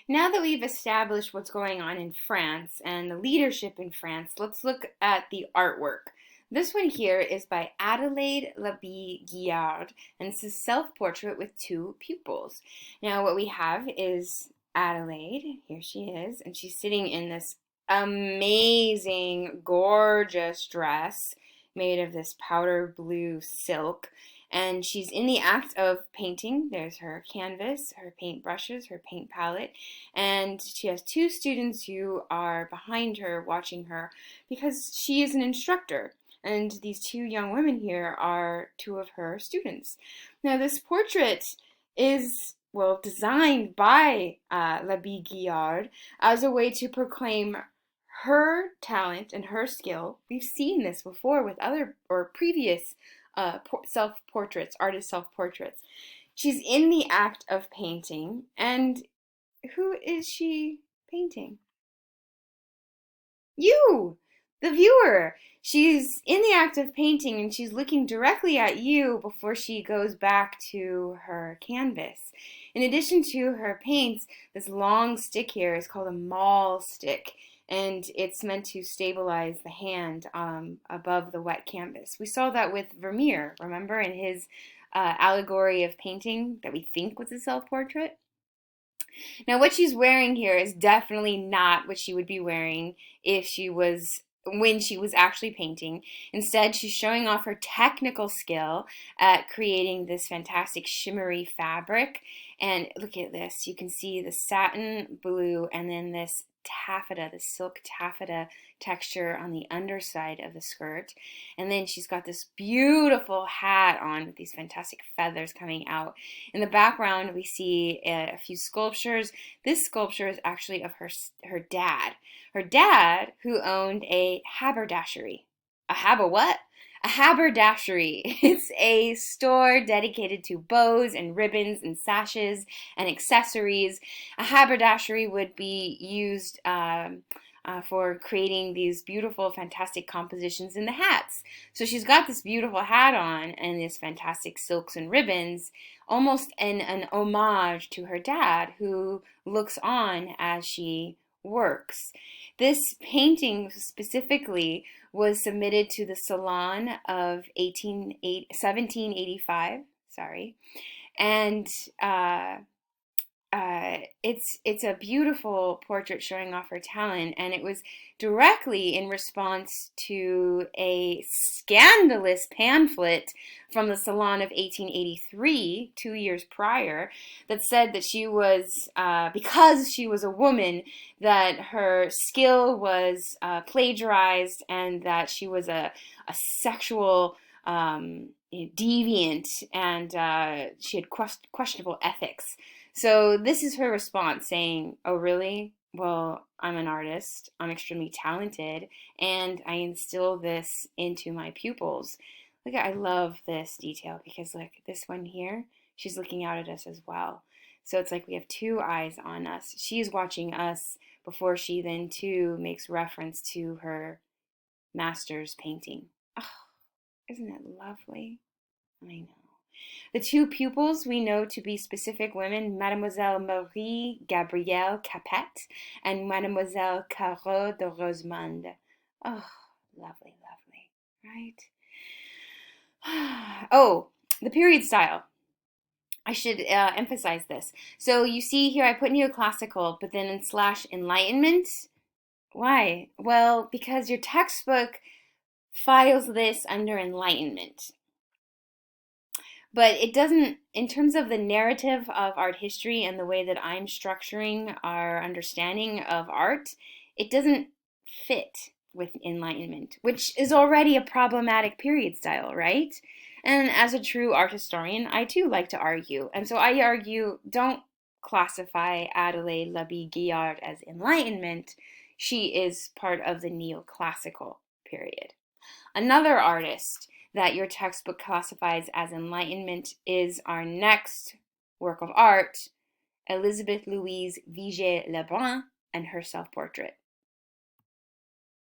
Now that we've established what's going on in France and the leadership in France, let's look at the artwork. This one here is by Adelaide Labille-Guiard, and it's a self-portrait with two pupils. Now, what we have is Adelaide. Here she is, and she's sitting in this amazing, gorgeous dress made of this powder blue silk. And she's in the act of painting. There's her canvas, her paint brushes, her paint palette, and she has two students who are behind her watching her because she is an instructor. And these two young women here are two of her students. Now, this portrait is, well, designed by Labille-Guiard as a way to proclaim her talent and her skill. We've seen this before with other or previous self-portraits, artist self-portraits. She's in the act of painting, and who is she painting? You, the viewer. She's in the act of painting and she's looking directly at you before she goes back to her canvas. In addition to her paints, this long stick here is called a maul stick, and it's meant to stabilize the hand above the wet canvas. We saw that with Vermeer, remember, in his allegory of painting that we think was a self-portrait? Now, what she's wearing here is definitely not what she would be wearing if she was when she was actually painting. Instead, she's showing off her technical skill at creating this fantastic shimmery fabric. And look at this. You can see the satin blue and then this taffeta, the silk taffeta texture on the underside of the skirt. And then she's got this beautiful hat on with these fantastic feathers coming out. In the background, we see a few sculptures. This sculpture is actually of her dad. Her dad, who owned a haberdashery. A what? A haberdashery. It's a store dedicated to bows and ribbons and sashes and accessories. A haberdashery would be used for creating these beautiful, fantastic compositions in the hats. So she's got this beautiful hat on and these fantastic silks and ribbons, almost an homage to her dad, who looks on as she works. This painting specifically was submitted to the Salon of 1785, sorry, and it's a beautiful portrait showing off her talent, and it was directly in response to a scandalous pamphlet from the Salon of 1883, 2 years prior, that said that she was, because she was a woman, that her skill was plagiarized and that she was a sexual deviant, and she had questionable ethics. So this is her response saying, oh, really? Well, I'm an artist, I'm extremely talented, and I instill this into my pupils. Look, I love this detail because look, this one here, she's looking out at us as well. So it's like we have two eyes on us. She's watching us before she then too makes reference to her master's painting. Oh, isn't it lovely? I know. The two pupils we know to be specific women, Mademoiselle Marie Gabrielle Capet and Mademoiselle Caro de Rosemonde. Oh, lovely, lovely, right? Oh, the period style. I should emphasize this. So you see here I put neoclassical, but then in slash enlightenment. Why? Well, because your textbook files this under enlightenment. But it doesn't, in terms of the narrative of art history and the way that I'm structuring our understanding of art, it doesn't fit with Enlightenment, which is already a problematic period style, right? And as a true art historian, I too like to argue. And so I argue, don't classify Adelaide Labille-Guiard as Enlightenment. She is part of the neoclassical period. Another artist that your textbook classifies as Enlightenment is our next work of art, Elizabeth Louise Vigée Lebrun and her self-portrait.